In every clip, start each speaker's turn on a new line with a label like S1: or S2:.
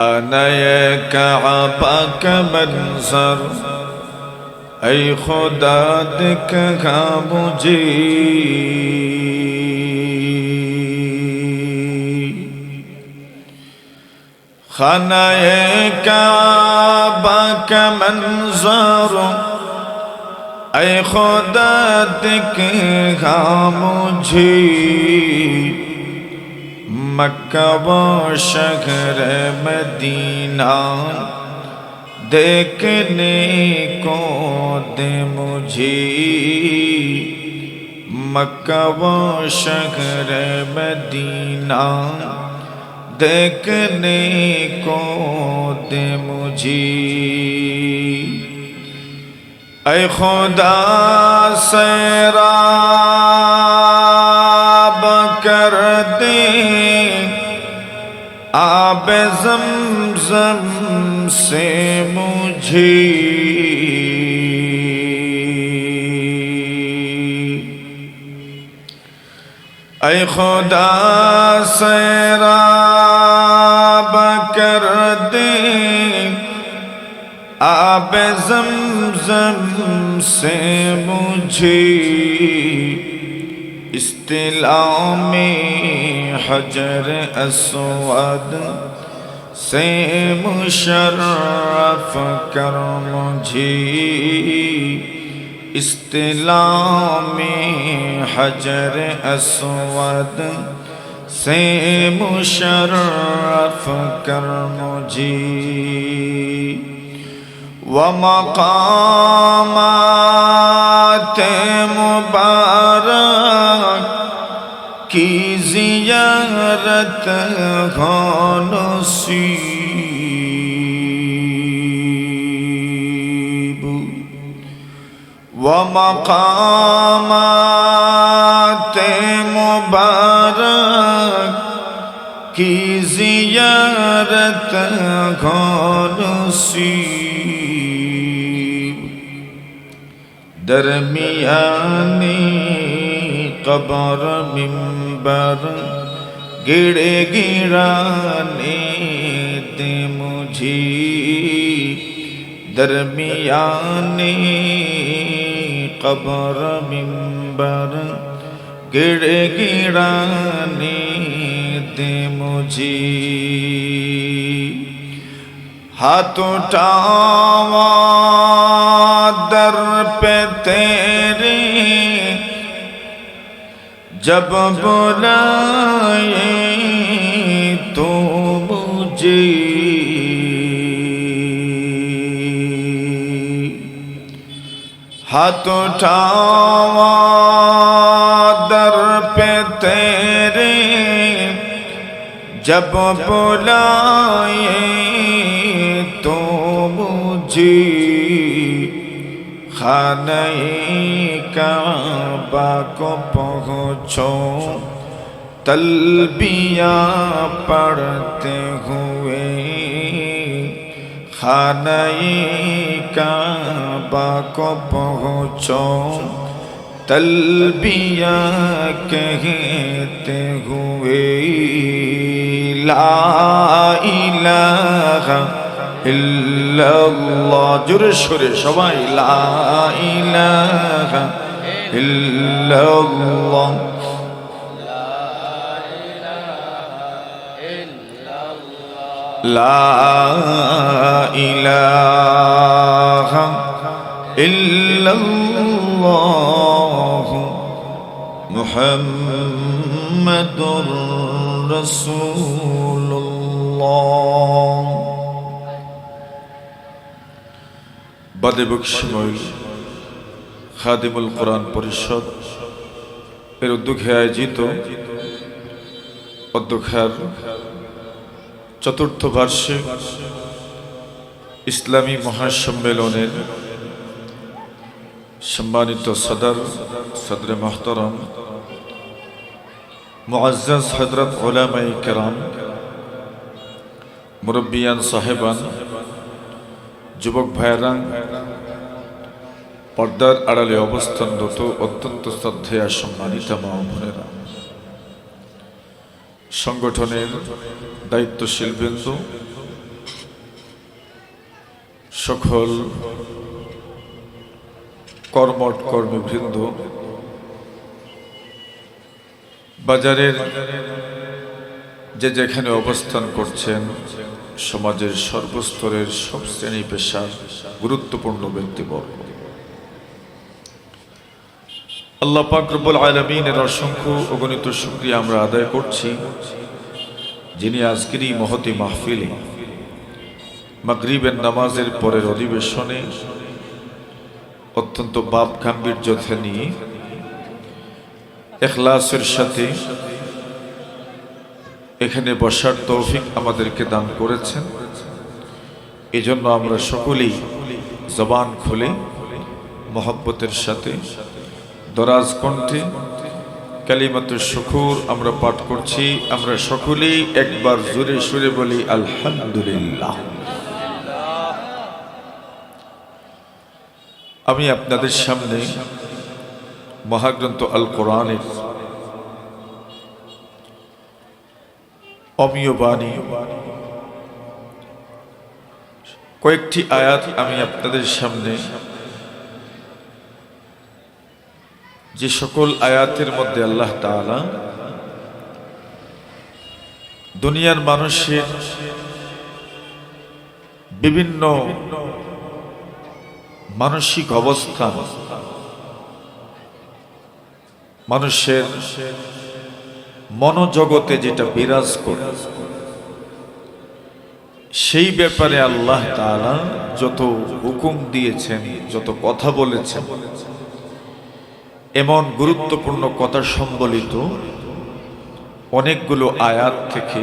S1: انا یہ کعبہ کا منظر اے خدا دکھا مجھے خانہ کعبہ کا منظر اے خدا دکھا مجھے مکہ و شہر مدینہ دیکھنے کو دے مجھے مکہ و شہر مدینہ دیکھنے کو دے مجھے اے خدا سیراب کر دے آب زمزم سے مجھے اے خدا سیراب کر دے آب زمزم سے مجھے استلام حجر اسود سے مشرف کر مجھے استلام حجر اسود سے مشرف کر مجھے ومقامات مبارک کی زیارت ہو نصیب ومقامات مبارک کی زیارت ہو نصیب درمیانی قبر منبر گڑے گڑانے دے مجھے درمیانی قبر منبر گڑے گڑانے دے مجھے ہاتھ اٹھاوا در پہ تیرے جب بلائے تو مجھے ہاتھ اٹھاوا در پہ تیرے جب بلائے تو مجھے خانہ کعبہ کو پہنچو تلبیہ پڑھتے ہوئے خانہ کعبہ کو پہنچو تلبیہ کہتے ہوئے لا الہ الا اللہ جرے شرے شوائی لا الہ الا اللہ لا الہ الا اللہ محمد رسول اللہ বাদে বকশিময় খাদিমুল কোরআন পরিষদ এর উদ্যোগে আয়োজিত অধ্যক্ষার চতুর্থ বার্ষিক ইসলামী মহাসম্মেলনের সম্মানিত সদর মোহতারাম মুআজ্জাজ হযরত উলামায়ে কেরাম মুরব্বিয়ান সাহেবান যুবক ভাইরা পর্দার আড়ালে অবস্থানরত অত্যন্ত শ্রদ্ধেয় সম্মানিত মা ও বোনেরা সংগঠনের দায়িত্বশীল বৃন্দ সকল কর্মঠ কর্মীবৃন্দ, বাজারের যে যেখানে অবস্থান করছেন, সমাজের সর্বস্তরের সব শ্রেণী পেশার গুরুত্বপূর্ণ ব্যক্তিবর্গ, আল্লাহ পাক রব্বুল আলামিনের অসংখ্য অগণিত শুকরিয়া আমরা আদায় করছি, যিনি আজকের এই মহতী মাহফিলে মাগরিবের নামাজের পরের অধিবেশনে অত্যন্ত বাপ গাম্ভীর্যতা নিয়ে ইখলাসের সাথে এখানে বসার তৌফিক আমাদেরকে দান করেছেন। এজন্য আমরা সকলেই জবান খুলে মহব্বতের সাথে দরাজ কণ্ঠে কালিমাতুশ শুকুর আমরা পাঠ করছি। আমরা সকলেই একবার জোরে সুরে বলি আলহামদুলিল্লাহ। আমি আপনাদের সামনে মহাগ্রন্থ আল কোরআনের অমীয় বাণী কয়েকটি আয়াত আমি আপনাদের সামনে, যে সকল আয়াতের মধ্যে আল্লাহ তাআলা দুনিয়ার মানুষের বিভিন্ন মানসিক অবস্থান, মানুষের মনোজগতে যেটা বিরাজ করে, সেই ব্যাপারে আল্লাহ তাআলা যত হুকুম দিয়েছেন, যত কথা বলেছেন, এমন গুরুত্বপূর্ণ কথা সম্বলিত অনেকগুলো আয়াত থেকে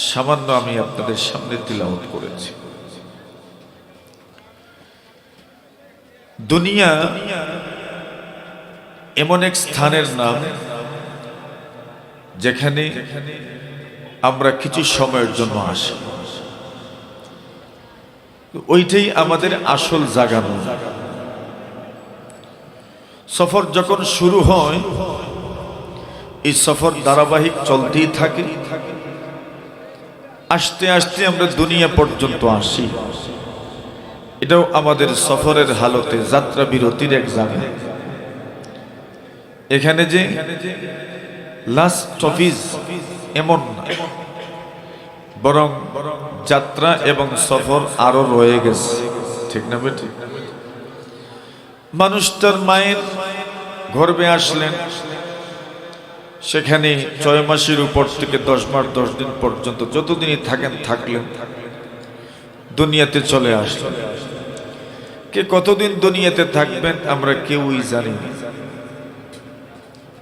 S1: সামান্য আমি আপনাদের সামনে তিলাওয়াত করেছি। দুনিয়া এমন এক স্থানের নাম, যেখানে আমরা কিছু সময়ের জন্য আসি, ওইটাই আমাদের আসল জাগানো। সফর যখন শুরু হয়, এই সফর ধারাবাহিক চলতেই থাকে। আস্তে আস্তে আমরা দুনিয়া পর্যন্ত আসি। এটাও আমাদের সফরের হালতে যাত্রা বিরতির এক জায়গা। এখানে যে লাস্ট অফিস এমন না, বরং যাত্রা এবং সফর আরো রয়ে গেছে। ঠিক না বেঠিক? মানুষ তার মায়ের গর্ভে আসলেন, সেখানে 6 মাসের উপর থেকে 10 মাস 10 দিন পর্যন্ত যতদিনই থাকলেন, দুনিয়াতে চলে আসলেন। কে কতদিন দুনিয়াতে থাকবেন আমরা কেউই জানি না,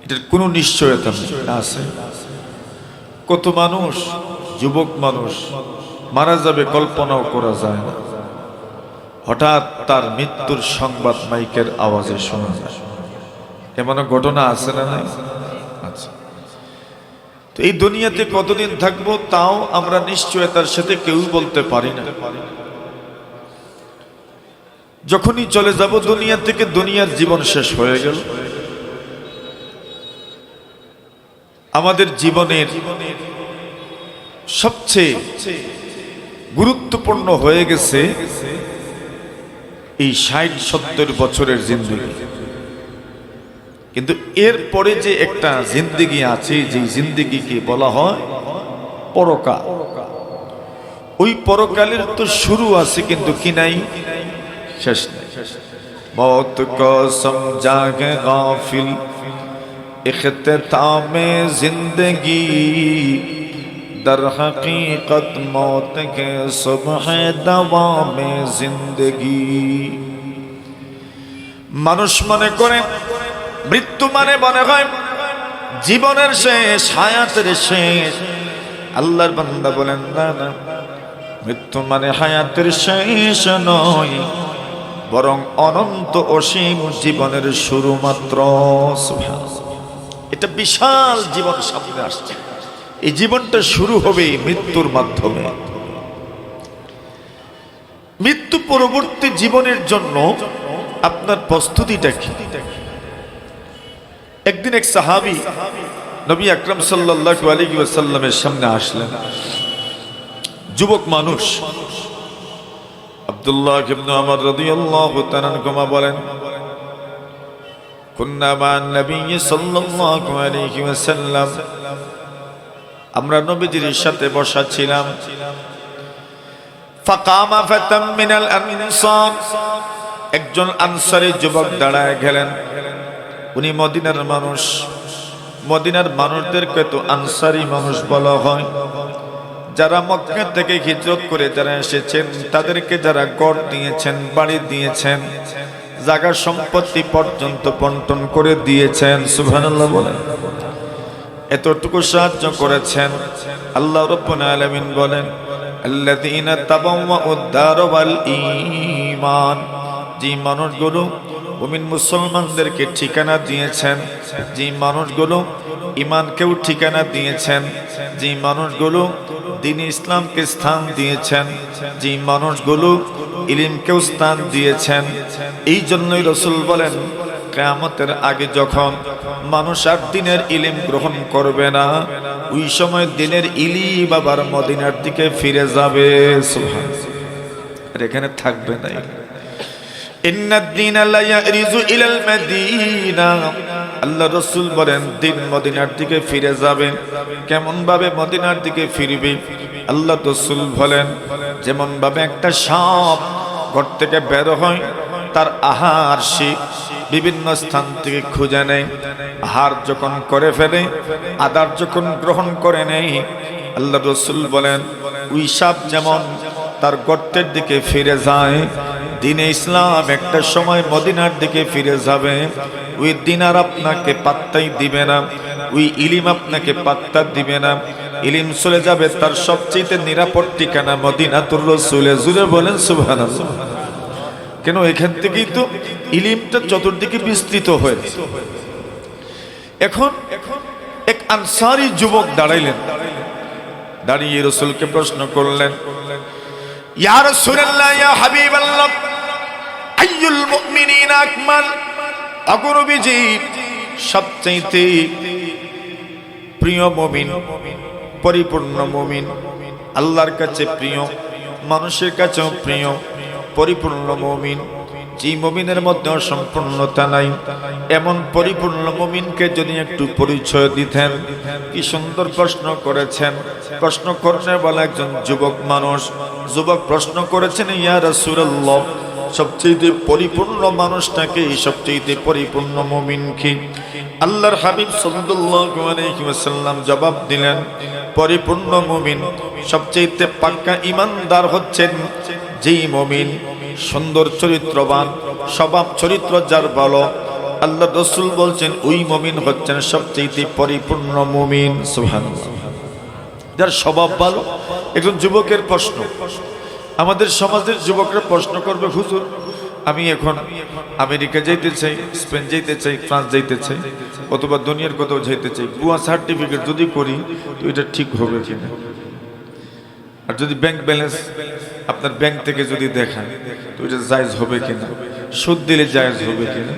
S1: এটার কোনো নিশ্চয়তা আছে? কত মানুষ, যুবক মানুষ মারা যাবে কল্পনাও করা যায় না, হঠাৎ তার মৃত্যুর সংবাদ মাইকের আওয়াজে শোনা যায়। এমন ঘটনা আছে না নাই? আচ্ছা, তো এই দুনিয়াতে কতদিন থাকবো তাও আমরা নিশ্চয়তার সাথে কেউ বলতে পারি না। যখনই চলে যাব দুনিয়া থেকে, দুনিয়ার জীবন শেষ হয়ে গেল। আমাদের জীবনের সবচেয়ে গুরুত্বপূর্ণ হয়ে গেছে এই 60-70 বছরের জিন্দেগি। কিন্তু এরপরে যে একটা জিন্দেগি আছে, যে জিন্দেগিকে বলা হয় পরকাল, ওই পরকালের তো শুরু আছে কিন্তু কি নাই, শেষ নাই। মौत को समझा के गाफिल इख्तितामे जिंदगी, दर हकीकत मौत के सुबह दवामे जिंदगी। মানুষ মনে করে মৃত্যু মানে মনে হয় জীবনের শেষ, হায়াতের শেষ। আল্লাহর বান্দা বলেন না না, মৃত্যু মানে হায়াতের শেষ নয়, বরং অনন্ত অসীম জীবনের শুরু মাত্র। এটা বিশাল জীবন সামনে আসছে। এই জীবনটা শুরু হবে মৃত্যুর মাধ্যমে। মৃত্যু পরবর্তী জীবনের জন্য আপনার প্রস্তুতিটা কি? একদিন এক সাহাবী নবী আকরাম সাল্লাল্লাহু আলাইহি ওয়াসাল্লামের সামনে আসলেন। যুবক মানুষ, আব্দুল্লাহ ইবনে ওমর রাদিয়াল্লাহু তাআলা আনহুমা বলেন, কুন্না মা'আন নবী সাল্লাল্লাহু আলাইহি ওয়াসাল্লাম, আমরা নবীজির সাথে বসা ছিলাম। ফাকামা ফাতাম মিনাল আনসার, একজন আনসারী যুবক দাঁড়ায় গেলেন। উনি মদিনার মানুষ। মদিনার মানুষদেরকে তো আনসারী মানুষ বলা হয়। যারা মক্কা থেকে হিজরত করে যারা এসেছেন, তাদেরকে যারা ঘর দিয়েছেন, বাড়ি দিয়েছেন, জায়গা সম্পত্তি পর্যন্ত বন্টন করে দিয়েছেন, সুবহানাল্লাহ বলেন, এতটুকু সাহায্য করেছেন। আল্লাহ রাব্বুল আলামিন বলেন, আল্লাযীনা তাবাওয়াউদ দার ওয়াল ঈমান, যে মানুষগুলো মুমিন মুসলমানদেরকে ঠিকানা দিয়েছেন, যে মানুষগুলো ঈমানকেও ঠিকানা দিয়েছেন, যে মানুষগুলো দ্বীন ইসলামকে স্থান দিয়েছেন, যে মানুষগুলো ইলমকেও স্থান দিয়েছেন। এই জন্যই রাসূল বলেন, কিয়ামতের আগে যখন মানুষ আর দ্বীনের ইলম গ্রহণ করবে না, ওই সময় দ্বীনের ইলম আবার মদিনার দিকে ফিরে যাবে। সুবহানাল্লাহ, আর এখানে থাকবে না। ইন্নাদ দ্বীনা লা ইয়ারিজু ইলাল মাদিনা, আল্লাহ রাসূল বলেন দ্বীন মদিনার দিকে ফিরে যাবে। কেমন ভাবে মদিনার দিকে ফিরবে? আল্লাহ রাসূল বলেন, যেমন ভাবে একটা সাপ ঘর থেকে বের হয়, তার আহার সে বিভিন্ন স্থান থেকে খুঁজে নেয়, আহার যখন করে ফেলে, আদার যখন গ্রহণ করে নেয়, আল্লাহ রাসূল বলেন ওই সাপ যেমন তার গর্তের দিকে ফিরে যায়, দ্বীনে ইসলাম একটা সময় মদিনার দিকে ফিরে যাবে। ওই দ্বীন আর আপনাকে পাত্তাই দিবে না, ওই ইলম আপনাকে পাত্তা দিবে না। ইলম চলে যাবে তার সবচেয়ে নিরাপদ ঠিকানা মদিনাতুর রাসূলে। জুড়ে বলেন সুবহানাল্লাহ। কেন? এখান থেকেই তো ইলমটা চতুর্দিকে বিস্তৃত হয়েছে। এখন এক আনসারী যুবক দাঁড়াইলেন, দাঁড়িয়ে রাসূলকে প্রশ্ন করলেন, ইয়া রাসূলুল্লাহ, ইয়া হাবিবাল্লাহ, আইয়ুল মুমিনিনা আকমাল, অগরবিজি সবচেয়ে প্রিয় মুমিন, পরিপূর্ণ মুমিন, আল্লাহর কাছে প্রিয়, মানুষের কাছেও প্রিয়, পরিপূর্ণ মুমিন। যে মুমিনের মধ্যে অসম্পূর্ণতা নাই, এমন পরিপূর্ণ মুমিনকে যদি একটু পরিচয় দিতেন। কি সুন্দর প্রশ্ন করেছেন। প্রশ্ন করতে বলা একজন যুবক মানুষ, যুবক প্রশ্ন করেছেন, ইয়া রাসূলুল্লাহ, সবচেয়ে পরিপূর্ণ মানুষটাকে, সবচেয়ে পরিপূর্ণ মুমিনকে? আল্লাহর হাবিব সাল্লাল্লাহু আলাইহি ওয়াসাল্লাম জবাব দিলেন, পরিপূর্ণ মুমিন, সবচেয়ে পাক্কা ঈমানদার হচ্ছেন যেই মুমিন সুন্দর চরিত্রবান, স্বভাব চরিত্র যার ভালো। আল্লাহ রাসূল বলছেন ওই মুমিন হচ্ছেন সবচেয়ে পরিপূর্ণ মুমিন। সুবহানাল্লাহ, যার স্বভাব ভালো। একজন যুবকের প্রশ্ন, আমাদের সমাজের যুবকরা প্রশ্ন করবে, হুজুর আমি এখন আমেরিকা যাইতে চাই, স্পেন যাইতে চাই, ফ্রান্স যাইতে চাই, অথবা দুনিয়ার কোথাও যাইতে চাই, ভুয়া সার্টিফিকেট যদি করি তো এটা ঠিক হবে কিনা? আর যদি ব্যাংক ব্যালেন্স আপনার ব্যাংক থেকে যদি দেখায় তো এটা জায়েজ হবে কিনা? সুদ দিলে জায়েজ হবে কিনা?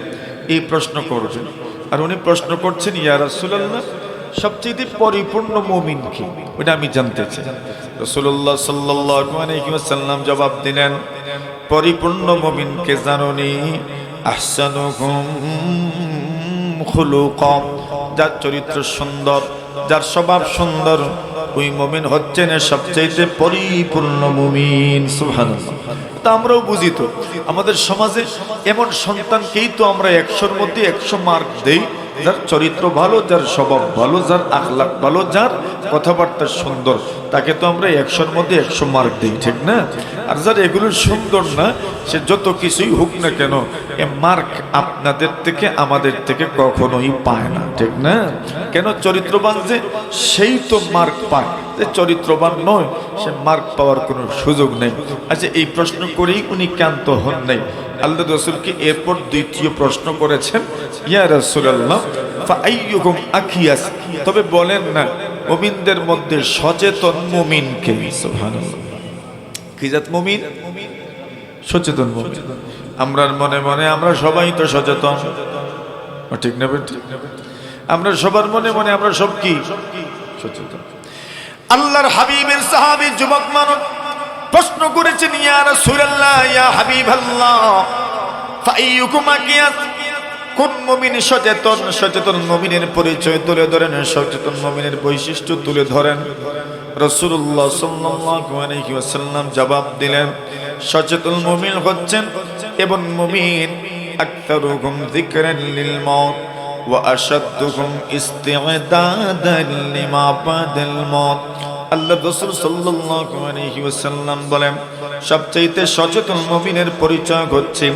S1: এই প্রশ্ন করবেন। আর উনি প্রশ্ন করছেন, ইয়া রাসূলুল্লাহ, সবচেয়ে পরিপূর্ণ মুমিন কি? ওটা আমি জানতে চাই। রাসূলুল্লাহ সাল্লাল্লাহু আলাইহি ওয়াসাল্লাম জবাব দিলেন, পরিপূর্ণ মুমিনকে জানোনি? আহসানুকুম খুলুকাম, যার চরিত্র সুন্দর, যার স্বভাব সুন্দর, ওই মুমিন হচ্ছেন সবচেয়ে পরিপূর্ণ মুমিন। সুবহানাল্লাহ। তা আমরাও বুঝি তো, আমাদের সমাজে এমন সন্তানকেই তো আমরা 100-র মধ্যে 100 মার্ক দেই, যার চরিত্র ভালো, যার স্বভাব ভালো, যার আখলাক ভালো, যার কথাবার্তা সুন্দর, তাকে তো আমরা 100-র মধ্যে 100 মার্ক দিই, ঠিক না? আর যার এগুলো সুন্দর না, সে যত কিছুই হোক না কেন, এ মার্ক আপনাদের থেকে আমাদের থেকে কখনোই পায় না, ঠিক না? কেন? চরিত্রবান যে সেই তো মার্ক পায়, যে চরিত্রবান নয় সে মার্ক পাওয়ার কোনো সুযোগ নেই। আচ্ছা, এই প্রশ্ন করেই উনি ক্ষান্ত হন নাই। আল্লাহ রাসূলকে এরপর দ্বিতীয় প্রশ্ন করেছেন, ইয়া রাসূলুল্লাহ, ফাআইয়ুকুম আখিয়াস, তবে বলেন না মুমিনদের মধ্যে সচেতন মুমিন কে? সুবহানাল্লাহ। কি জাত মুমিন? সচেতন মুমিন। আমরার মনে মনে আমরা সবাই তো সচেতন, ঠিক না? আমরা সবার মনে মনে আমরা সব কি সচেতন। আল্লাহর হাবিবের সাহাবী যুবক মানুষ প্রশ্ন করেছেন, ইয়া রাসূলুল্লাহ, ইয়া হাবিবাল্লাহ, ফাইয়ুকুম আকিয়াত, কোন মুমিন সচেতন? সচেতন মুমিনের পরিচয় তুলে ধরেন, সচেতন মুমিনের বৈশিষ্ট্য তুলে ধরেন। রাসূলুল্লাহ সাল্লাল্লাহু আলাইহি ওয়াসাল্লাম জবাব দিলেন, সচেতন মুমিন হচ্ছেন এবং মুমিন আকতারুহুম যিকরান লিল মাউত ওয়া আশাদ্দুহুম ইসতি'দাদান লিমা বাদাল মাউত। আল্লাহ রাসূল সাল্লাল্লাহু আলাইহি ওয়াসাল্লাম বলেন, সবচেয়ে সচেতন মুমিনের পরিচয় হচ্ছে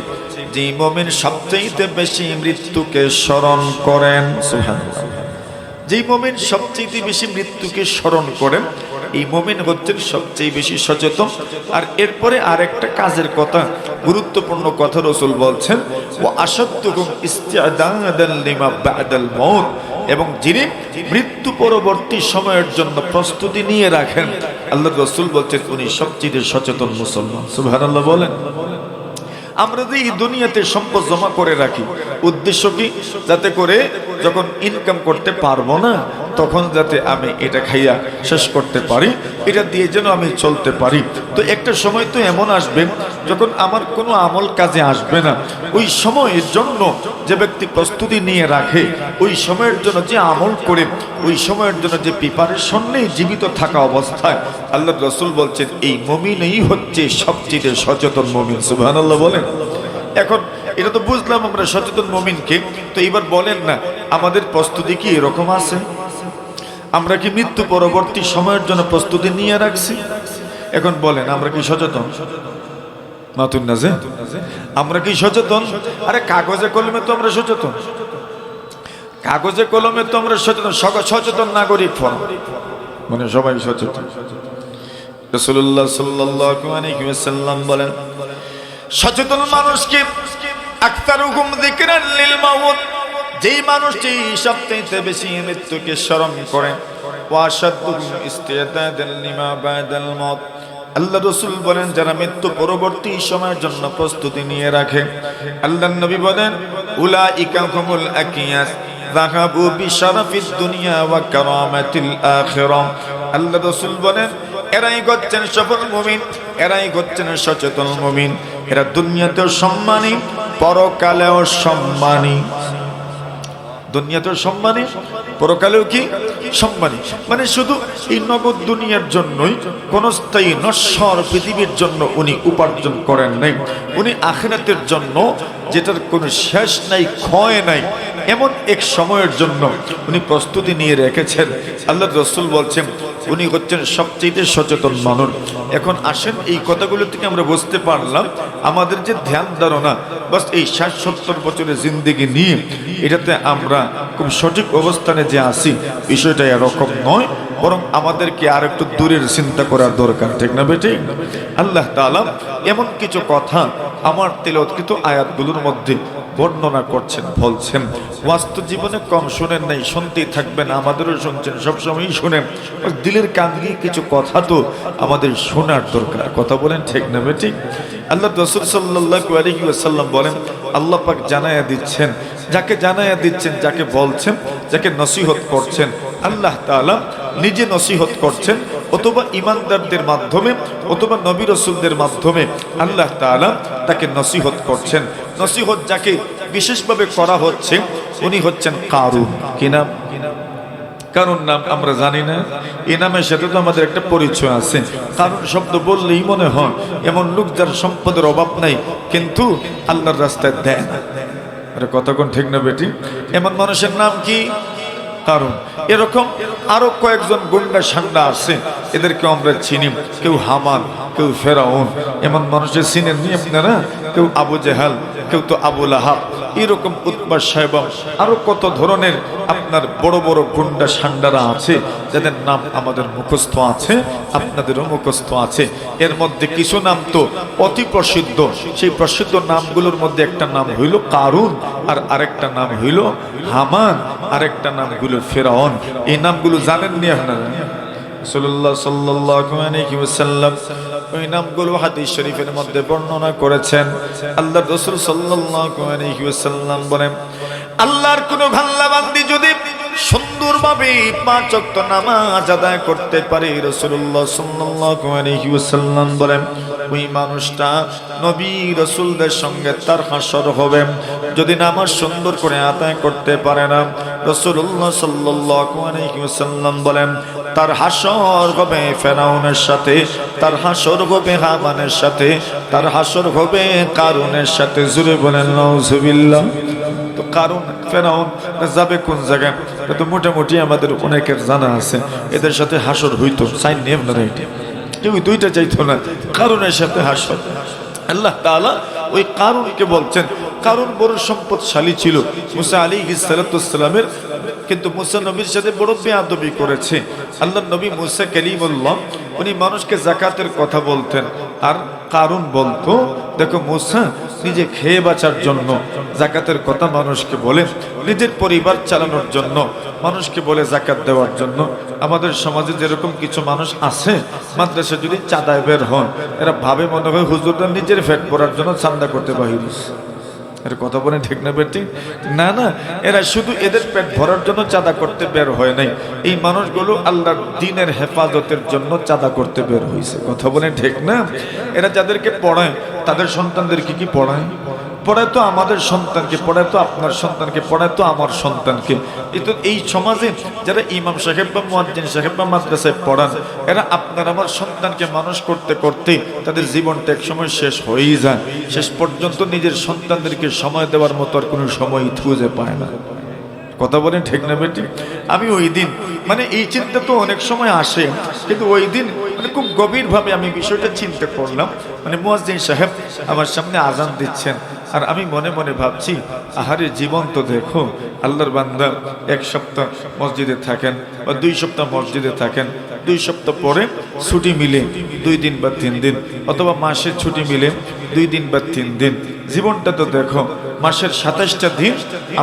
S1: যে মুমিন সবচেয়ে বেশি মৃত্যুকে স্মরণ করেন। সুবহানাল্লাহ। যে মুমিন সবচেয়ে বেশি মৃত্যুকে স্মরণ করেন, এই মুমিন হচ্ছেন সবচেয়ে বেশি সচেতন। আর এরপরে আরেকটা কাজের কথা, গুরুত্বপূর্ণ কথা রাসূল বলছেন, ওয়া আশাদ্দুকুম ইসতি'দাদান লিমা বাদাল মাউত, এবং যিনি মৃত্যু পরবর্তী সময়ের জন্য প্রস্তুতি নিয়ে রাখেন, আল্লাহর রাসূল বলছেন উনি সবচেয়ে সচেতন মুসলমান। সুবহানাল্লাহ বলেন। আমরা যে এই দুনিয়াতে সম্পদ জমা করে রাখি, উদ্দেশ্য কি? যাতে করে যখন ইনকাম করতে পারবো না, তখন যাতে আমি এটা খাইয়া শেষ করতে পারি, এটা দিয়ে যেন আমি চলতে পারি। তো একটা সময় তো এমন আসবে যখন আমার কোনো আমল কাজে আসবে না। ওই সময়ের জন্য যে ব্যক্তি প্রস্তুতি নিয়ে রাখে, ওই সময়ের জন্য যে আমল করে, ওই সময়ের জন্য যে প্রিপারেশন নেই জীবিত থাকা অবস্থায়, আল্লাহ রাসূল বলছেন এই মুমিনই হচ্ছে সবচেয়ে সচেতন মুমিন। সুবহানাল্লাহ বলেন। এখন এটা তো বুঝলাম আমরা সচেতন মুমিনকে, তো এবার বলেন না আমাদের প্রস্তুতি কি এরকম আছে? আমরা কি মৃত্যু পরবর্তী সময়ের জন্য প্রস্তুতি নিয়ে রাখছি? এখন বলেন আমরা কি সচেতন? মাতুন না যে আমরা কি সচেতন? আরে কাগজে কলমে তো আমরা সচেতন, কাগজে কলমে তো আমরা সচেতন। সচেতন নাগরিক ফরম, মানে সবাই সচেতন। রাসূলুল্লাহ সাল্লাল্লাহু আলাইহি ওয়াসাল্লাম বলেন, সচেতন মানুষকে আকতারুকুম যিকরান লিল মাউত, যেই মানুষটি সবচেয়ে বেশি মৃত্যুকে স্মরণ করেন, ওয়া আশাদ্দুহুম ইসতি'দাদান লিমা বাদাল মাউত। আল্লাহ রাসূল বলেন যারা মৃত্যু পরবর্তী সময়ের জন্য প্রস্তুতি নিয়ে রাখে, আল্লাহর নবী বলেন উলাইকা হুমুল আকিয়াস যাহাবু বিশারাফিদ দুনিয়া ওয়া কারামাতিল আখিরাহ। আল্লাহ রাসূল বলেন এরাই হচ্ছেন সফল মুমিন, এরাই হচ্ছেন সচেতন মুমিন। এরা দুনিয়াতেও সম্মানী, পরকালেও সম্মানী। দুনিয়াতেও সম্মানী, পরকালেও কি সম্মানী। মানে শুধু এই নগদ দুনিয়ার জন্যই, কোন স্থায়ী নশ্বর পৃথিবীর জন্য উনি উপার্জন করেন নাই। উনি আখিরাতের জন্য, যেটার কোনো শেষ নাই, ক্ষয় নাই, এমন এক সময়ের জন্য উনি প্রস্তুতি নিয়ে রেখেছেন। আল্লাহর রাসূল বলছেন উনি হচ্ছেন সবচেয়ে সচেতন মানুষ। এখন আসেন এই কথাগুলো থেকে আমরা বুঝতে পারলাম আমাদের যে ধ্যান ধারণা বাস এই ৬০-৭০ বছরের জিন্দেগি নিয়ে, এটাতে আমরা খুব সঠিক অবস্থানে যে আসি, বিষয়টা এরকম নয়, বরং আমাদেরকে আর একটু দূরের চিন্তা করার দরকার। ঠিক না বেঠিক? আল্লাহ তাআলা এমন কিছু কথা আমার তিলাওয়াতকৃত আয়াতগুলোর মধ্যে বর্ণনা করছেন, বলছেন বাস্তব জীবনে কম শুনেন নাই, শুনতেই থাকবেন, আমাদেরও শুনছেন, সবসময়ই শুনেন। দিলের কান দিয়ে কিছু কথা তো আমাদের শোনার দরকার। কথা বলেন ঠিক না বেঠিক? আল্লাহ রাসূল সাল্লাল্লাহু আলাইহি ওয়াসাল্লাম বলেন আল্লাহ পাক জানায়া দিচ্ছেন, যাকে জানায়া দিচ্ছেন, যাকে বলছেন, যাকে নসিহত করছেন, আল্লাহ তাআলা নিজে নসিহত করছেন, অথবা ইমানদারদের মাধ্যমে, অথবা নবী রাসূলদের মাধ্যমে আল্লাহ তাআলা তাকে নসিহত করছেন। নসিহত যাকে বিশেষভাবে করা হচ্ছে উনি হচ্ছেন কারুন। কি নাম? কারণ নাম আমরা জানি না, এই নামের সাথে তো আমাদের একটা পরিচয় আছে। কারণ শব্দ বললেই মনে হয় এমন লোক যার সম্পদের অভাব নাই, কিন্তু আল্লাহর রাস্তায় দেয় না। আরে কতক্ষণ ঠিক না বেটি? এমন মানুষের নাম কি? কারণ। এরকম আরো কয়েকজন গুন্ডা সান্ডা আছে, এদেরকে আমরা চিনি। কেউ হামান, কেউ ফেরাউন, এমন মানুষের চিনেন নি আপনারা? কেউ আবু জেহাল, কেউ তো আবু লাহাব, এরকম উতবা সাহেবা, আরো কত ধরনের আপনার বড় বড় গুন্ডা সান্ডারা আছে, যাদের নাম আমাদের মুখস্থ আছে, আপনাদেরও মুখস্থ আছে। এর মধ্যে কিছু নাম তো অতি প্রসিদ্ধ। সেই প্রসিদ্ধ নামগুলোর মধ্যে একটা নাম হইল কারুন, আর আরেকটা নাম হইল হামান, আরেকটা নাম হইল ফেরাউন। এই নামগুলো জানেননি আপনারা? রাসূলুল্লাহ সাল্লাল্লাহু আলাইহি ওয়াসাল্লাম ওই নামগুলো হাদিস শরীফের মধ্যে বর্ণনা করেছেন। আল্লাহর রাসূল সাল্লাল্লাহু আলাইহি ওয়াসাল্লাম বলেন আল্লাহর কোন বান্দা বান্দি যদি সুন্দরভাবে ৫ ওয়াক্ত নামাজ আদায় করতে পারে, রাসূলুল্লাহ সাল্লাল্লাহু আলাইহি ওয়াসাল্লাম বলেন ওই মানুষটা নবী রাসূলদের সঙ্গে তার হাসর হবে যদি নামাজ সুন্দর করে আদায় করতে পারে না। রাসূলুল্লাহ সাল্লাল্লাহু আলাইহি ওয়াসাল্লাম বলেন তার হাসর হবে ফেরাউনের সাথে, তার হাসর হবে হামানের সাথে, তার হাসর হবে কারুনের সাথে। জোরে বলেন নাউজুবিল্লাহ। তো কারণ ফেরাউন যাবে কোন জায়গায় তো মোটামুটি আমাদের অনেকের জানা আছে, এদের সাথে হাসর হইতো, সাইন নিয়ে আপনারা এটা কেউ দুইটা চাইতো না, কারণের সাথে হাসর। আল্লাহ তাআলা ওই কারুনকে বলছেন, কারুন বড় সম্পদশালী ছিল মুসা আলাইহিস সালাতু ওয়াস সালামের, কিন্তু মুসা নবীর সাথে বড় বেয়াদবি করেছে। আল্লাহ নবী মুসা কালিমুল্লাহ উনি মানুষকে যাকাতের কথা বলতেন, আর কারুন বলতো দেখো মুসা নিজে খেয়ে বাঁচার জন্য যাকাতের কথা মানুষকে বলে, নিজের পরিবার চালানোর জন্য মানুষকে বলে যাকাত দেওয়ার জন্য। আমাদের সমাজে যেরকম কিছু মানুষ আছে মাদ্রাসা যদি চাঁদায় বের হন, এরা ভাবে মনে হয় হুজুররা নিজের পেট ভরার জন্য চাঁদা করতে বাহির। এর কথা বলে ঠিক না বেটি? না না, এরা শুধু এদের পেট ভরার জন্য চাঁদা করতে বের হয় নাই, এই মানুষগুলো আল্লাহর দ্বীনের হেফাজতের জন্য চাঁদা করতে বের হয়েছে। কথা বলে ঠিক না? এরা যাদেরকে পড়ায় তাদের সন্তানদেরকে কি পড়ায়? পড়ায় তো আমাদের সন্তানকে, পড়ায় তো আপনার সন্তানকে, পড়ায় তো আমার সন্তানকে। এই সমাজে যারা ইমাম সাহেব বা মুয়াজ্জিন সাহেব বা মাদ্রাসায় পড়ান, এরা আপনার আমার সন্তানকে মানুষ করতে করতে তাদের জীবনটা এক সময় শেষ হয়েই যায়। শেষ পর্যন্ত নিজের সন্তানদেরকে সময় দেওয়ার মতো আর কোনো সময় খুঁজে পায় না। কথা বলেন ঠিক না বেটি? আমি ওই দিন মানে এই চিন্তা তো অনেক সময় আসে, কিন্তু ওই দিন মানে খুব গভীরভাবে আমি বিষয়টা চিন্তা করলাম। মানে মুয়াজ্জিন সাহেব আমার সামনে আজান দিচ্ছেন, আর আমি মনে মনে ভাবছি আহারে জীবন তো দেখো, আল্লাহর বান্দা এক সপ্তাহ মসজিদে থাকেন বা 2 সপ্তাহ মসজিদে থাকেন, 2 সপ্তাহ পরে ছুটি মিলে 2 দিন বা 3 দিন, অথবা মাসের ছুটি মিলে 2 দিন বা 3 দিন। জীবনটা তো দেখো, মাসের 27টা দিন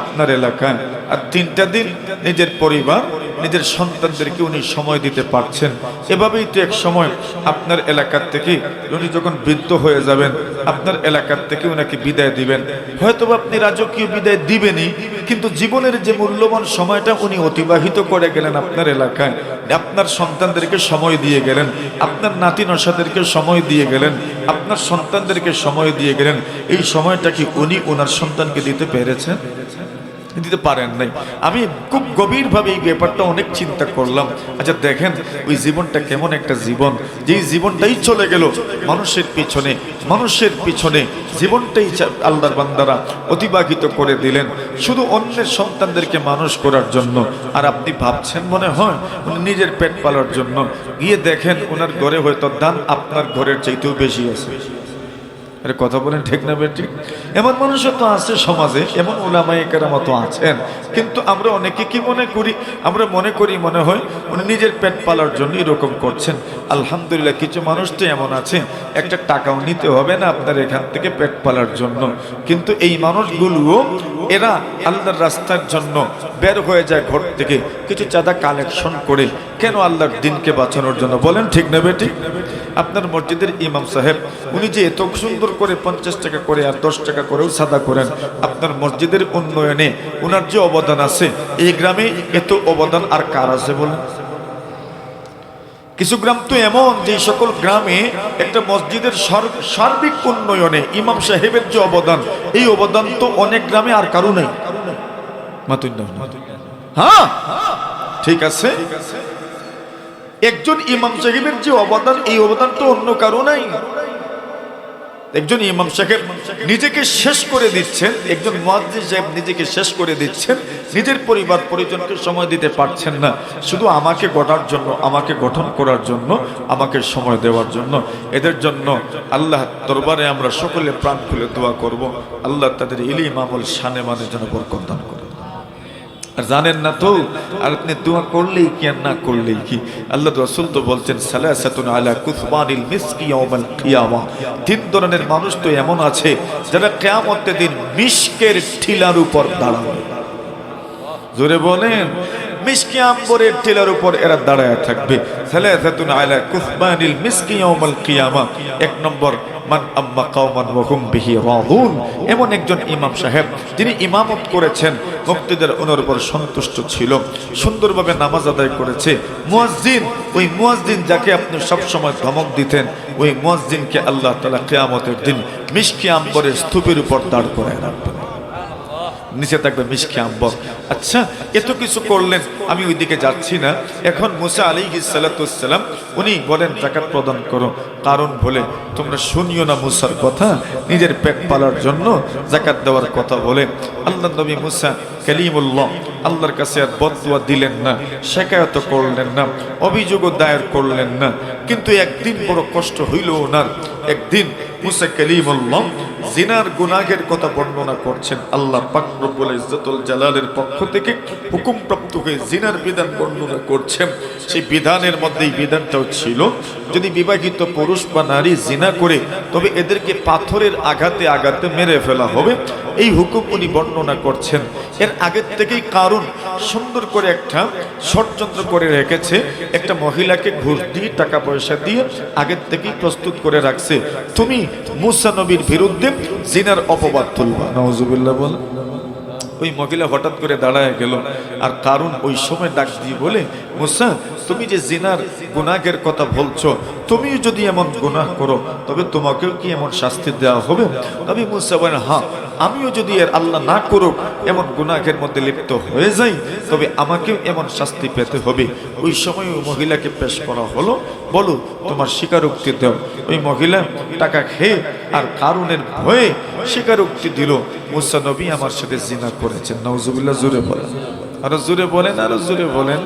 S1: আপনার এলাকায়, আর 3টা দিন নিজের পরিবার নিজের সন্তানদেরকে উনি সময় দিতে পারছেন। এভাবেই তো এক সময় আপনার এলাকার থেকে উনি যখন বৃদ্ধ হয়ে যাবেন, আপনার এলাকার থেকে উনাকে বিদায় দিবেন। হয়তো আপনি রাজকীয় বিদায় দিবেনই, কিন্তু জীবনের যে মূল্যবান সময়টা উনি অতিবাহিত করে গেলেন আপনার এলাকায়, আপনার সন্তানদেরকে সময় দিয়ে গেলেন, আপনার নাতি নসাদেরকে সময় দিয়ে গেলেন, আপনার সন্তানদেরকে সময় দিয়ে গেলেন, এই সময়টা কি উনি ওনার সন্তানকে দিতে পেরেছেন? দিতে পারেন নাই। আমি খুব গভীরভাবে এই ব্যাপারটা অনেক চিন্তা করলাম। আচ্ছা দেখেন ওই জীবনটা কেমন একটা জীবন, যেই জীবনটাই চলে গেল মানুষের পিছনে জীবনটাই আল্লাহর বান্দারা অতিবাহিত করে দিলেন শুধু অন্যের সন্তানদেরকে মানুষ করার জন্য। আর আপনি ভাবছেন মনে হয় উনি নিজের পেট পালার জন্য। গিয়ে দেখেন ওনার ঘরে হয়তো দান আপনার ঘরের চাইতেও বেশি আছে। আরে কথা বলেন ঠিক না বেটি? এমন মানুষও তো আছে সমাজে, এমন উলামায়ে কেরাম তো আছেন, কিন্তু আমরা অনেকে কি মনে করি, আমরা মনে করি মনে হয় উনি নিজের পেট পালার জন্য এরকম করছেন। আলহামদুলিল্লাহ কিছু মানুষ তো এমন আছে একটা টাকাও নিতে হবে না আপনার এখান থেকে পেট পালার জন্য, কিন্তু এই মানুষগুলোও এরা আল্লাহর রাস্তার জন্য বের হয়ে যায় ঘর থেকে কিছু চাঁদা কালেকশন করে, কেন? আল্লাহর দ্বীনকে বাঁচানোর জন্য। বলেন ঠিক না বেটি? আপনার মসজিদের ইমাম সাহেব উনি যে এত সুন্দর করে 50 টাকা করে আর 10 টাকা করেও সাদা করেন, আপনার মসজিদের উন্নয়নে ওনার যে অবদান আছে, এই গ্রামে এত অবদান আর কার আছে বলেন? কিছু গ্রাম তো এমন যে সকল গ্রামে একটা মসজিদের সার্বিক উন্নয়নে ইমাম সাহেবের যে অবদান, এই অবদান তো অনেক গ্রামে আর কারো নেই। হ্যাঁ ঠিক আছে, একজন ইমাম সাহেবের যে অবদান, এই অবদান তো অন্য কারো নাই। একজন ইমাম সাহেব নিজেকে শেষ করে দিচ্ছেন, একজন মুয়াজ্জিন সাহেব নিজেকে শেষ করে দিচ্ছেন, নিজের পরিবার পরিজনকে সময় দিতে পারছেন না, শুধু আমাকে গড়ার জন্য, আমাকে গঠন করার জন্য, আমাকে সময় দেওয়ার জন্য। এদের জন্য আল্লাহ দরবারে আমরা সকলে প্রাণ খুলে দোয়া করব, আল্লাহ তাদের ইলম আমল শানে মানে যেন বরকত দান করে। আর জানেন না তো, আর আপনি দোয়া করলেই কি আর না করলেই কি, আল্লাহ রাসূল তো বলছেন সালাসাতুন আলা কুসবানিল মিসকি ইয়াউমাল কিয়ামা, 3 ধরনের মানুষ তো এমন আছে যারা কিয়ামতের দিন মিশকের ঠিলার উপর দাঁড়াবে। জোরে বলেন, মিশকি আম্বরের টিলার উপর এরা দাঁড়ায় থাকবে। সালাসাতুন আলা কুফবানিল মিশকি ইয়াউমাল কিয়ামা। এক নম্বর মান আম্মা কওমান ওয়া হুম বিহি রাদুন। এমন একজন ইমাম সাহেব যিনি ইমামত করেছেন, মুক্তিদের ওনার উপর সন্তুষ্ট ছিল, সুন্দরভাবে নামাজ আদায় করেছে। মুয়াজ্জিন, ওই মুয়াজ্জিন যাকে আপনি সবসময় ধমক দিতেন, ওই মুয়াজ্জিনকে আল্লাহ তাআলা কিয়ামতের দিন মিশকি আম্বরের স্তূপের উপর দাঁড় করায় রাখবেন, নিচে থাকবে মিশকি আম্বর। আচ্ছা, এত কিছু করলেন, আমি ওইদিকে যাচ্ছি না। এখন মুসা আলাইহিস সালাতু ওয়াস সালাম উনি বলেন যাকাত প্রদান করো। কারণ বলে তোমরা শুনিও না মুসার কথা, নিজের পেট পালার জন্য যাকাত দেওয়ার কথা বলে। আল্লাহ নবী মুসা কালিমুল্লাহ আল্লাহর কাছে আর বদদুয়া দিলেন না, শিকায়ত করলেন না, অভিযোগও দায়ের করলেন না। কিন্তু একদিন বড় কষ্ট হইল ওনার। একদিন মুসা কালিমুল্লাহ জিনার গুনাহের কথা বর্ণনা করছেন। আল্লাহ পাক রব্বুল ইজ্জতুল জালালের পক্ষ থেকে হুকুমপ্রাপ্ত হয়ে জিনার বিধান বর্ণনা করছেন। সেই বিধানের মধ্যেই বিধানটাও ছিল, যদি বিবাহিত পুরুষ বা নারী জিনা করে তবে এদেরকে পাথরের আঘাতে আঘাতে মেরে ফেলা হবে। এই হুকুম উনি বর্ণনা করছেন। এর আগের থেকেই কারণ সুন্দর করে একটা ষড়যন্ত্র করে রেখেছে, একটা মহিলাকে ঘুষ দিয়ে টাকা পয়সা দিয়ে আগের থেকেই প্রস্তুত করে রাখছে, তুমি মুসা নবীর বিরুদ্ধে জিনার অপবাদ তুলবা। নাউজুবিল্লাহ বল। ওই মহিলা হঠাৎ করে দাঁড়ায় গেল, আর কারণ ওই সময় ডাক দিয়ে বলে, মুসা তুমি যে জিনার গুনাহের কথা বলছো, তুমিও যদি এমন গুনাহ করো তবে তোমাকেও কি এমন শাস্তি দেওয়া হবে? তবে মুসা বলেন, হ্যাঁ, আমিও যদি এর আল্লাহ না করুক এমন গুনাহের মধ্যে লিপ্ত হয়ে যাই তবে আমাকেও এমন শাস্তি পেতে হবে। ওই সময় ওই মহিলাকে পেশ করা হলো, বলো তোমার স্বীকারোক্তি দাও। ওই মহিলা টাকা খেয়ে আর কারণের ভয়ে স্বীকারোক্তি দিল, মুসা নবী আমার সাথে জিনা করেছেন। নাউজুবিল্লাহ, জোরে বলেন, আরো জোরে বলেন, আরো জোরে বলেন।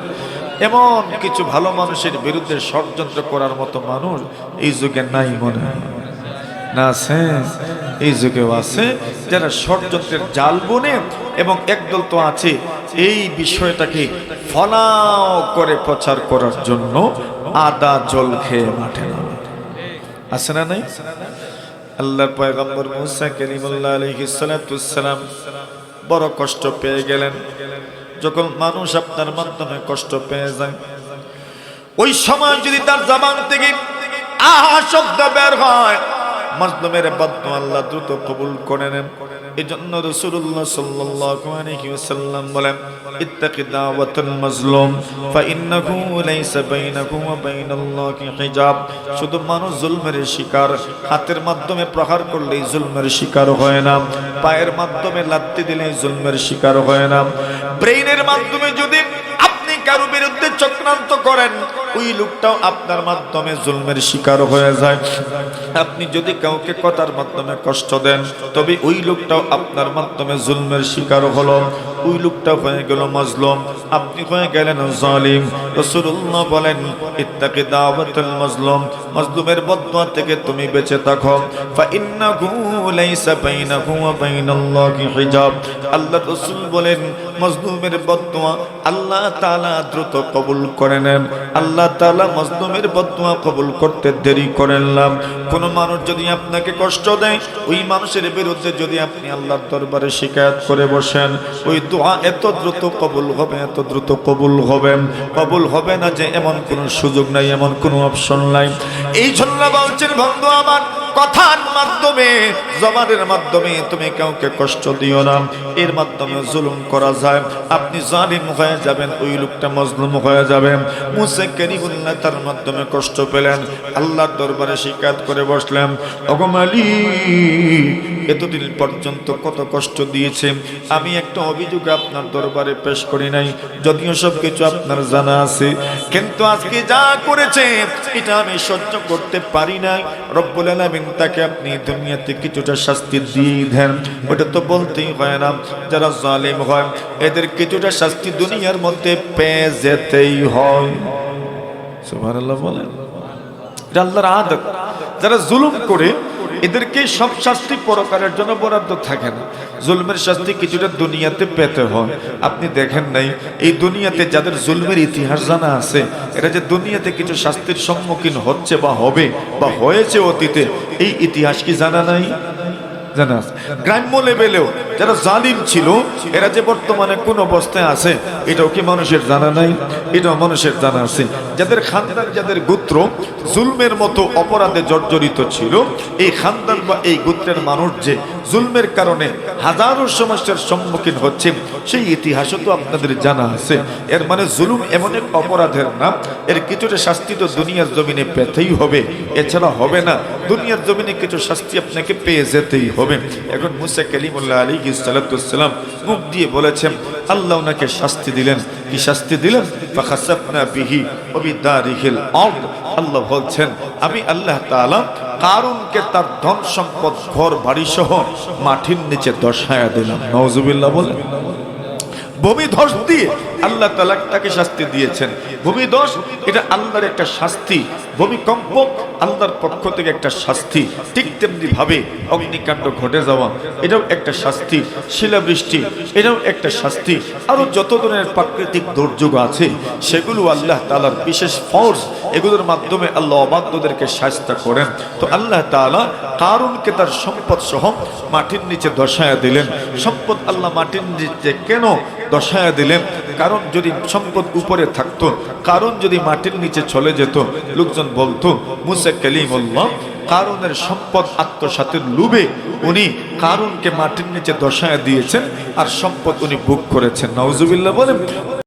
S1: এমন কিছু ভালো মানুষের বিরুদ্ধে ষড়যন্ত্র করার মতো মানুষ এই যুগে নাই, মনে হয় না? আছে, এই যুগেও আছে যারা ষড়যন্ত্রের জাল বুনে, এবং একদল তো আছে এই বিষয়টাকে ফলাও করে প্রচার করার জন্য আদা জল খেয়ে মাঠে নামে। আছে না নাই? আল্লাহর পয়গম্বর মুসা কালিমুল্লাহ আলাইহিস সালাতু ওয়াস সালাম বড় কষ্ট পেয়ে গেলেন। যখন মানুষ আপনার মাধ্যমে কষ্ট পেয়ে যায়, ওই সময় যদি তার জবান থেকে আহা শব্দ বের হয়, মাজলুমের বদদুয়া আল্লাহ দ্রুত কবুল করে নেন। এজন্য রাসূলুল্লাহ সাল্লাল্লাহু আলাইহি ওয়াসাল্লাম বলেন, ইত্তাকি দাওয়াতুল মাজলুম ফাইন্নাহু লাইসা বাইনাহু ওয়া বাইনাল্লাহি হিজাব। শুধু মানুষ জুলমের শিকার, হাতের মাধ্যমে প্রহার করলেই জুলমের শিকার হয় না, পায়ের মাধ্যমে লাথি দিলেই জুলমের শিকার হয় না, ব্রেইনের মাধ্যমে যদি আপনি কারো বিরুদ্ধে চক্রান্ত করেন ওই লোকটাও আপনার মাধ্যমে জুলমের শিকার হয়ে যায়। আপনি যদি কাউকে কথার মাধ্যমে কষ্ট দেন তবে ওই লোকটাও আপনার মাধ্যমে জুলমের শিকার হলো, ওই লোকটা হয়ে গেল মাজলুম, আপনি হয়ে গেলেন জালিম। রাসূলুল্লাহ বলেন, ইত্তাকি দাওয়াতুল মাজলুম, মাজলুমের বদদুয়া থেকে তুমি বেঁচে থাকো। ফাইন্নাহু লাইসা বাইনাহু ওয়া বাইনাল্লাহি হিজাব। আল্লাহ রাসূল বলেন, মাজলুমের বদদুয়া আল্লাহ তাআলা দ্রুত কবুল করে নেন। আল্লাহ তাআলা মাজলুমের বদদুয়া কবুল করতে দেরি করেন না। কোন মানুষ যদি আপনাকে কষ্ট দেয়, ওই মানুষের বিরুদ্ধে যদি আপনি আল্লাহর দরবারে শিকায়াত করে বসেন, ওই দোয়া এত দ্রুত কবুল হবে, এত দ্রুত কবুল হবে। কবুল হবে না যে এমন কোনো সুযোগ নাই, এমন কোনো অপশন নাই। এই জন্য বলছেন বন্ধু আমার, কথার মাধ্যমে, জবানের মাধ্যমে তুমি কাউকে কষ্ট দিও না, এর মাধ্যমে জুলুম করা যায়। আপনি জালিম হয়ে যাবেন, ওই লোকটা মাজলুম হয়ে যাবে। মুসা কালিমুল্লাহ তার মাধ্যমে কষ্ট পেলেন, আল্লাহর দরবারে শিকায়াত করে বসলেন, ওগো মালিক, এতদিন পর্যন্ত কত কষ্ট দিয়েছে, আমি একটা অভিযোগ আপনার দরবারে পেশ করি নাই, যদিও সব কিছু আপনার জানা আছে, কিন্তু আজকে যা করেছে এটা আমি সহ্য করতে পারি না। রব্বুল আলামিন তাকে আপনি দুনিয়াতে কিছুটা শাস্তি দিয়ে দেন। ওটা তো বলতেই হয় না, যারা জালিম হয় এদের কিছুটা শাস্তি দুনিয়ার মধ্যে পেয়ে যেতেই হয়। সুবহানাল্লাহ বলেন, এটা আল্লাহর আদত। যারা জুলুম করে এদেরকে সব শাস্তি পরকালের জন্য বরাদ্দ থাকে না, জুলমের শাস্তি কিছুটা দুনিয়াতে পেতে হয়। আপনি দেখেন নাই এই দুনিয়াতে যাদের জুলমের ইতিহাস জানা আছে, এরা যে দুনিয়াতে কিছু শাস্তির সম্মুখীন হচ্ছে বা হবে বা হয়েছে অতীতে, এই ইতিহাস কি জানা নাই? জানা আছে। গ্রাম্য লেভেলেও যারা জালিম ছিল এরা যে বর্তমানে কোন অবস্থায় আছে এটাও কি মানুষের জানা নাই? এটাও মানুষের জানা আছে। যাদের খানদান, যাদের গোত্র জুলমের মতো অপরাধে জর্জরিত ছিল, এই খানদান বা এই গোত্রের মানুষ যে জুলমের কারণে হাজারো সমস্যার সম্মুখীন হচ্ছে, সেই ইতিহাসও তো আপনাদের জানা আছে। এর মানে জুলুম এমন এক অপরাধের নাম, এর কিছুটা শাস্তি তো দুনিয়ার জমিনে পেতেই হবে, এছাড়া হবে না। দুনিয়ার জমিনে কিছু শাস্তি আপনাকে পেয়ে যেতেই হবে। এখন মুসা কালিমুল্লাহ আলাইহিস সালাতু ওয়াসসালাম মুখ দিয়ে বলেছেন, আল্লাহ ওনাকে শাস্তি দিলেন। কি শাস্তি দিলেন? ফাখাসাফনা বিহি ওয়া বিদারিহিল আরদ। আল্লাহ বলছেন, আমি আল্লাহ তাআলা কারুনকে তার ধন সম্পদ, ঘর বাড়ি সহ মাটির নিচে দশায়া দিলাম। নাউজুবিল্লাহ বলেন। ভূমিধস দিয়ে আল্লাহ তাআলা তাকে শাস্তি দিয়েছেন। ভূমিধস এটা আল্লাহর একটা শাস্তি, ভূমিকম্প আল্লাহর পক্ষ থেকে একটা শাস্তি। ঠিক তেমনি ভাবে অগ্নিকাণ্ড ঘটে যাওয়া এটাও একটা শাস্তি, শিলাবৃষ্টি এটাও একটা শাস্তি। আরো যত ধরনের প্রাকৃতিক দুর্যোগ আছে সেগুলো আল্লাহ তাআলার বিশেষ ফোর্স, এগুলোর মাধ্যমে আল্লাহ অবাধ্যদেরকে শাস্তি করেন। তো আল্লাহ তাআলা কারুনকে তার সম্পদ সহ মাটির নিচে দশায়া দিলেন। সম্পদ আল্লাহ মাটির নিচে কেন দশায়া দিলেন? কারণ যদি সম্পদ উপরে থাকতো, কারণ যদি মাটির নিচে চলে যেত, লোকজন বলতো মুসা কালিমুল্লাহ কারুনের সম্পদ আত্মসাতের লোভে উনি কারুনকে মাটির নিচে দশায়া দিয়েছেন আর সম্পদ উনি ভোগ করেছেন। নাউজুবিল্লাহ বলেন।